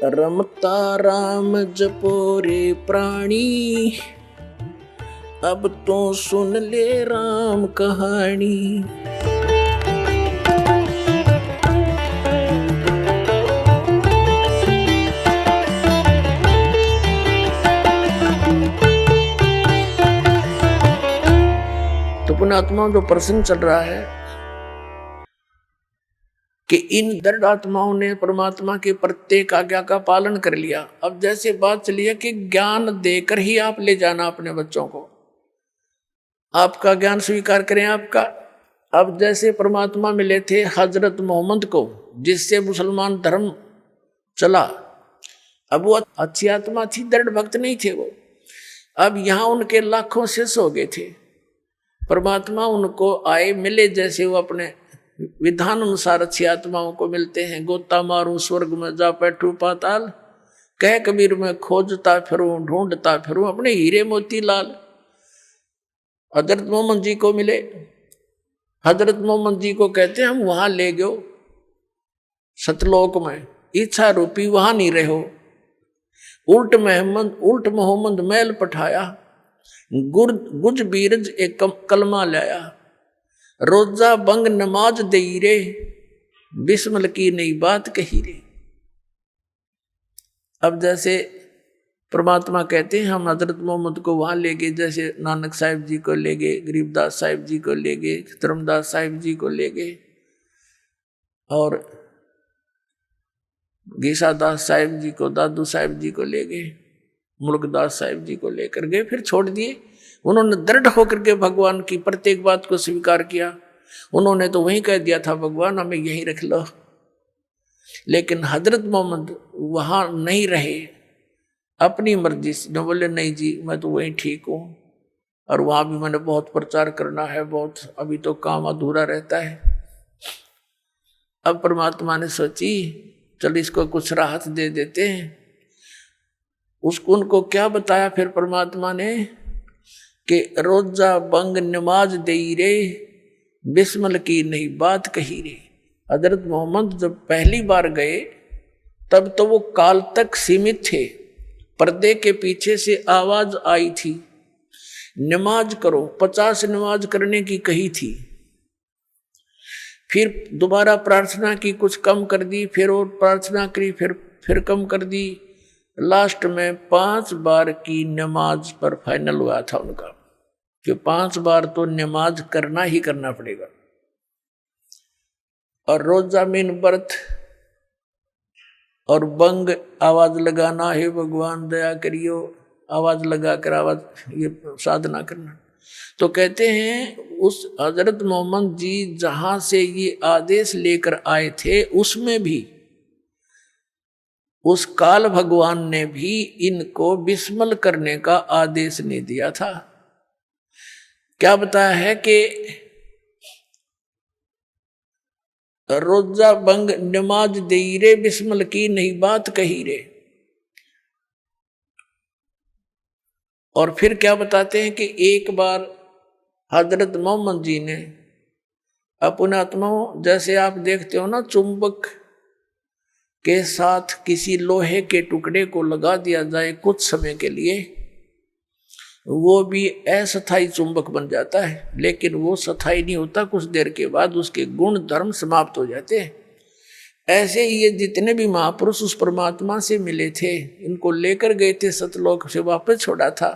रमता राम जपो रे प्राणी, अब तो सुन ले राम कहानी। तो पुण्यात्माओं, जो प्रसंग चल रहा है कि इन दृढ़ आत्माओं ने परमात्मा के प्रत्येक आज्ञा का पालन कर लिया। अब जैसे बात चली है कि ज्ञान देकर ही आप ले जाना अपने बच्चों को, आपका ज्ञान स्वीकार करें आपका। अब जैसे परमात्मा मिले थे हजरत मोहम्मद को, जिससे मुसलमान धर्म चला, अब वो अच्छी आत्मा थी, दृढ़ भक्त नहीं थे वो। अब यहाँ उनके लाखों शिष्य हो गए थे। परमात्मा उनको आए मिले, जैसे वो अपने विधान अनुसार अच्छी आत्माओं को मिलते हैं। गोता मारू स्वर्ग में जा बैठू पाताल, कह कबीर में खोजता फिरूं ढूंढता फिरूं अपने हीरे मोती लाल। हजरत मोहम्मद जी को मिले। हजरत मोहम्मद जी को कहते हैं हम वहां ले गयो सतलोक में, इच्छा रूपी वहां नहीं रहो। उल्ट मोहम्मद मैल पठाया, गुज बीरज एक कलमा लाया। रोजा बंग नमाज दई रे, बिस्मिल की नई बात कही रे। अब जैसे परमात्मा कहते हैं हम हजरत मोहम्मद को वहां ले गए, जैसे नानक साहिब जी को ले गए, गरीबदास साहिब जी को ले गए, धर्मदास साहिब जी को ले गए, और गीसादास साहिब जी को, दादू साहिब जी को ले गए, मुल्कदास साहिब जी को लेकर गए, फिर छोड़ दिए। उन्होंने दृढ़ होकर के भगवान की प्रत्येक बात को स्वीकार किया। उन्होंने तो वहीं कह दिया था भगवान हमें यहीं रख लो, लेकिन हजरत मोहम्मद वहां नहीं रहे, अपनी मर्जी से न बोले नहीं जी मैं तो वहीं ठीक हूँ, और वहां भी मैंने बहुत प्रचार करना है, बहुत अभी तो काम अधूरा रहता है। अब परमात्मा ने सोची चल इसको कुछ राहत दे देते हैं। उसको उनको क्या बताया फिर परमात्मा ने कि रोजा बंग नमाज दई रे, बिस्मिल की नहीं बात कही रे। हजरत मोहम्मद जब पहली बार गए तब तो वो काल तक सीमित थे। पर्दे के पीछे से आवाज आई थी नमाज करो, 50 नमाज करने की कही थी। फिर दोबारा प्रार्थना की, कुछ कम कर दी, फिर और प्रार्थना करी, फिर कम कर दी। लास्ट में 5 बार की नमाज पर फाइनल हुआ था उनका कि 5 बार तो नमाज करना ही करना पड़ेगा। और रोजा मीन व्रत और बंग आवाज लगाना, हे भगवान दया करियो, आवाज लगाकर आवाज ये साधना करना। तो कहते हैं उस हजरत मोहम्मद जी जहां से ये आदेश लेकर आए थे, उसमें भी उस काल भगवान ने भी इनको बिस्मिल करने का आदेश नहीं दिया था। क्या बताया है कि रोजा बंग नमाज दई रे, बिस्मिल की नहीं बात कही रे। और फिर क्या बताते हैं कि एक बार हजरत मोहम्मद जी ने अपने आत्माओं, जैसे आप देखते हो ना चुंबक के साथ किसी लोहे के टुकड़े को लगा दिया जाए कुछ समय के लिए, वो भी अस्थायी चुंबक बन जाता है, लेकिन वो स्थायी नहीं होता, कुछ देर के बाद उसके गुण धर्म समाप्त हो जाते हैं। ऐसे ही ये जितने भी महापुरुष उस परमात्मा से मिले थे, इनको लेकर गए थे सतलोक से वापस छोड़ा था,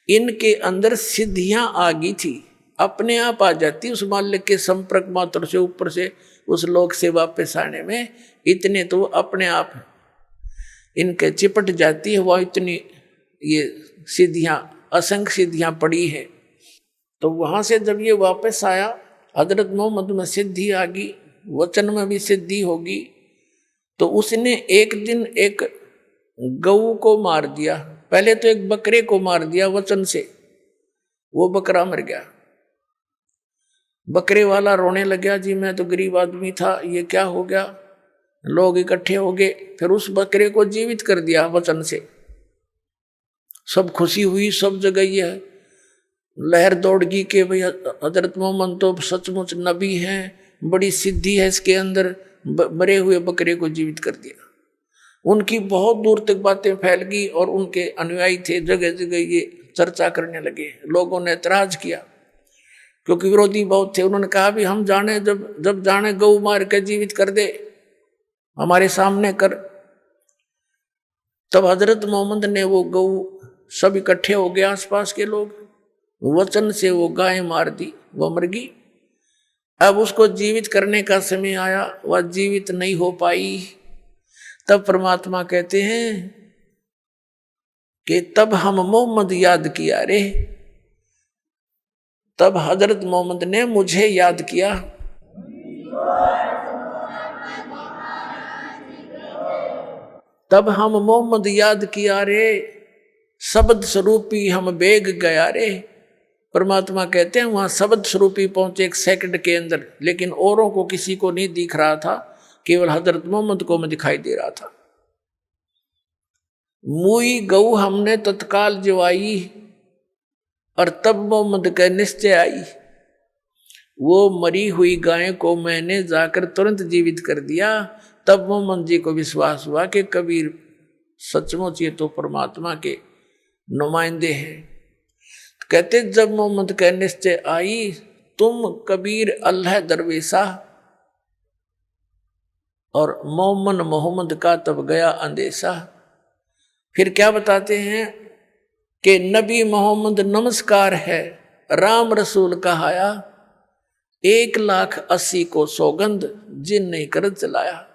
इनके अंदर सिद्धियां आ गई थी, अपने आप आ जाती उस मालिक के संपर्क मात्र से, ऊपर से उस लोक से वापस आने में इतने तो अपने आप इनके चिपट जाती है। वह इतनी ये सिद्धियां, असंख्य सिद्धियां पड़ी है। तो वहां से जब ये वापस आया, हजरत मोहम्मद में सिद्धि आ गई, वचन में भी सिद्धि होगी। तो उसने एक दिन एक गऊ को मार दिया, पहले तो एक बकरे को मार दिया वचन से, वो बकरा मर गया। बकरे वाला रोने लगा, जी मैं तो गरीब आदमी था, ये क्या हो गया। लोग इकट्ठे हो गए, फिर उस बकरे को जीवित कर दिया वचन से। सब खुशी हुई, सब जगह ये लहर दौड़ गई कि भाई हजरत मोहम्मद तो सचमुच नबी हैं, बड़ी सिद्धि है इसके अंदर, मरे हुए बकरे को जीवित कर दिया। उनकी बहुत दूर तक बातें फैल गई और उनके अनुयायी थे जगह जगह ये चर्चा करने लगे। लोगों ने ऐतराज किया क्योंकि विरोधी बहुत थे। उन्होंने कहा भी हम जाने जब जाने गऊ मार के जीवित कर दे, हमारे सामने कर। तब हजरत मोहम्मद ने वो गऊ, सब इकट्ठे हो गए आसपास के लोग, वचन से वो गाय मार दी, वो मर गई। अब उसको जीवित करने का समय आया, वह जीवित नहीं हो पाई। तब परमात्मा कहते हैं कि तब हम मोहम्मद याद किया रे, तब हजरत मोहम्मद ने मुझे याद किया। तब हम मोहम्मद याद किया रे, शब्द स्वरूपी हम बेग गया रे। परमात्मा कहते हैं वहां शब्द स्वरूपी पहुंचे 1 सेकंड के अंदर, लेकिन औरों को किसी को नहीं दिख रहा था, केवल हजरत मोहम्मद को मैं दिखाई दे रहा था। मुई गऊ हमने तत्काल जवाई, और तब मोहम्मद का निश्चय आई। वो मरी हुई गाय को मैंने जाकर तुरंत जीवित कर दिया। तब मोहम्मद जी को विश्वास हुआ कि कबीर सचमुच ये तो परमात्मा के नुमाइंदे हैं। कहते जब मोहम्मद का निश्चय आई, तुम कबीर अल्लाह दरवेशा, और मोहम्मद का तब गया अंदेशा। फिर क्या बताते हैं कि नबी मोहम्मद नमस्कार है, राम रसूल कहाया, 1,80,000 को सौगंध जिन नहीं कर चलाया।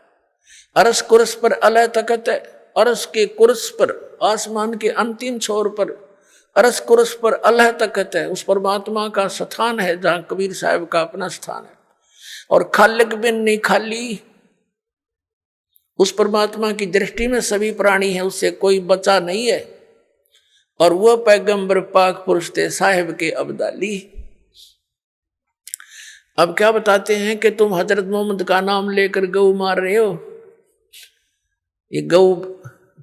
अरस कुर्स पर अल्लाह तकत है, अरस के कुर्स पर, आसमान के अंतिम छोर पर अरस कुर्स पर अल्लाह तकत है। उस परमात्मा का स्थान है जहाँ कबीर साहब का अपना स्थान है। और खालिक बिन नहीं खाली, उस परमात्मा की दृष्टि में सभी प्राणी है, उससे कोई बचा नहीं है। और वह पैगंबर पाक पुरुष थे साहिब के अब्दाली। अब क्या बताते हैं कि तुम हजरत मोहम्मद का नाम लेकर गऊ मार रहे हो। ये गऊ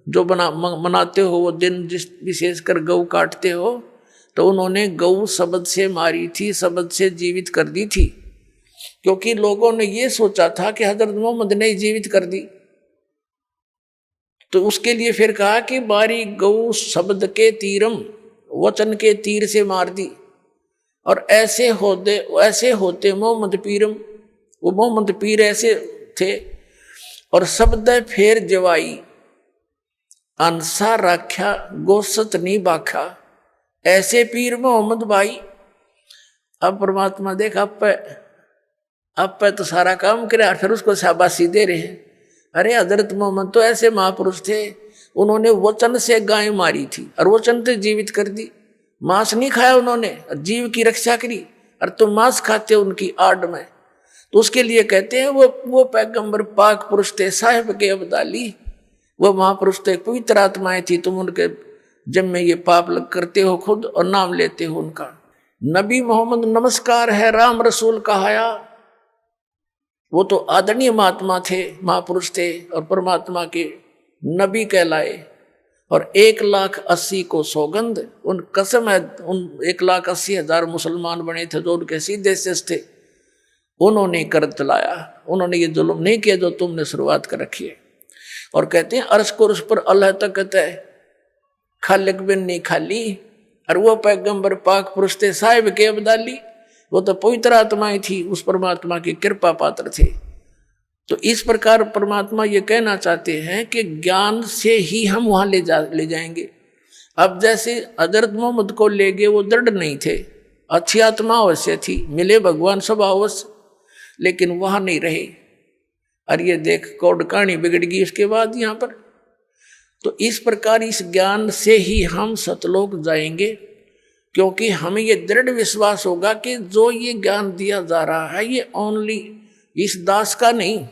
जो मनाते हो वो दिन, जिस विशेषकर गऊ काटते हो, तो उन्होंने गऊ शब्द से मारी थी, शब्द से जीवित कर दी थी। क्योंकि लोगों ने ये सोचा था कि हजरत मोहम्मद ने जीवित कर दी, तो उसके लिए फिर कहा कि बारी गऊ शब्द के तीरम, वचन के तीर से मार दी। और ऐसे होते मोहम्मद पीरम, वो मोहम्मद पीर ऐसे थे। और शब्द फेर जवाई, अंसा राख्या गोसत नहीं बाखा, ऐसे पीर मोहम्मद भाई। अब परमात्मा देख आप पे तो सारा काम करे, फिर उसको शाबाशी दे रहे हैं। अरे हजरत मोहम्मद तो ऐसे महापुरुष थे, उन्होंने वचन से गाय मारी थी और वचन से जीवित कर दी। मांस नहीं खाया उन्होंने, जीव की रक्षा करी, और तुम मांस खाते हो उनकी आड़ में। तो उसके लिए कहते हैं वो पैगंबर पाक पुरुष थे साहिब के अब्दाली, वो महापुरुष थे, पवित्र आत्माएं थी। तुम उनके जब में ये पाप करते हो खुद और नाम लेते हो उनका। नबी मोहम्मद नमस्कार है, राम रसूल कहाया। वो तो आदरणीय महात्मा थे, महापुरुष थे, और परमात्मा के नबी कहलाए। और 1,80,000 को सौगंध, उन कसम है, उन 1,80,000 मुसलमान बने थे जो उनके सीधे शिष्य थे, उन्होंने कर चलाया। उन्होंने ये जुल्म नहीं किया जो तुमने शुरुआत कर रखी है। और कहते हैं अर्श कुर्स पर अल्लाह तकत है, खालिक बिन नहीं खाली। और वो पैगंबर पाक पुरुष थे साहिब के अब्दाली, वो तो पवित्र आत्माएं थी, उस परमात्मा की कृपा पात्र थे। तो इस प्रकार परमात्मा ये कहना चाहते हैं कि ज्ञान से ही हम वहां ले जाएंगे। अब जैसे हजरत मोहम्मद को ले गए, वो दृढ़ नहीं थे, अच्छी आत्मा अवश्य थी, मिले भगवान सब अवश्य, लेकिन वहां नहीं रहे। और ये देख कौड़ कहानी बिगड़ गई उसके बाद यहाँ पर। तो इस प्रकार इस ज्ञान से ही हम सतलोक जाएंगे, क्योंकि हमें ये दृढ़ विश्वास होगा कि जो ये ज्ञान दिया जा रहा है ये ओनली इस दास का नहीं,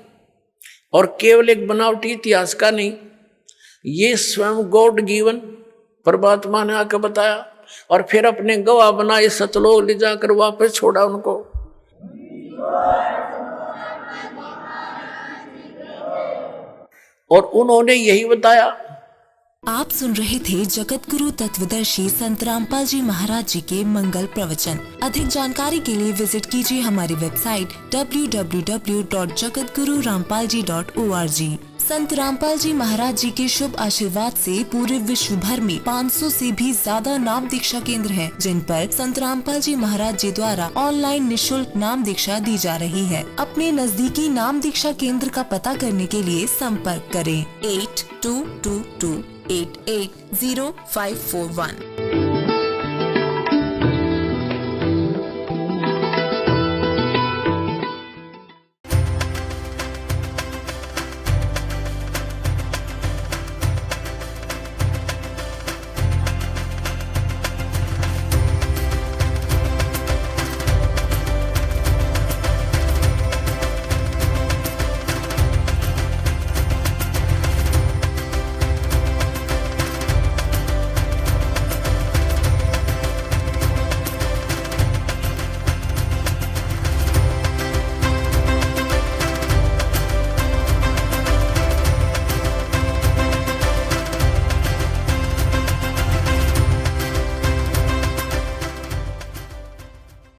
और केवल एक बनावटी इतिहास का नहीं, ये स्वयं गॉड गिवन परमात्मा ने आकर बताया, और फिर अपने गवाह बनाए, सतलोक ले जाकर वापस छोड़ा उनको। और उन्होंने यही बताया। आप सुन रहे थे जगत गुरु तत्वदर्शी संत रामपाल जी महाराज जी के मंगल प्रवचन। अधिक जानकारी के लिए विजिट कीजिए हमारी वेबसाइट www.jagatgururampalji.org। संत रामपाल जी महाराज जी के शुभ आशीर्वाद से पूरे विश्व भर में 500 से भी ज्यादा नाम दीक्षा केंद्र हैं, जिन पर संत रामपाल जी महाराज जी द्वारा ऑनलाइन निशुल्क नाम दीक्षा दी जा रही है। अपने नजदीकी नाम दीक्षा केंद्र का पता करने के लिए संपर्क करें 8222880541।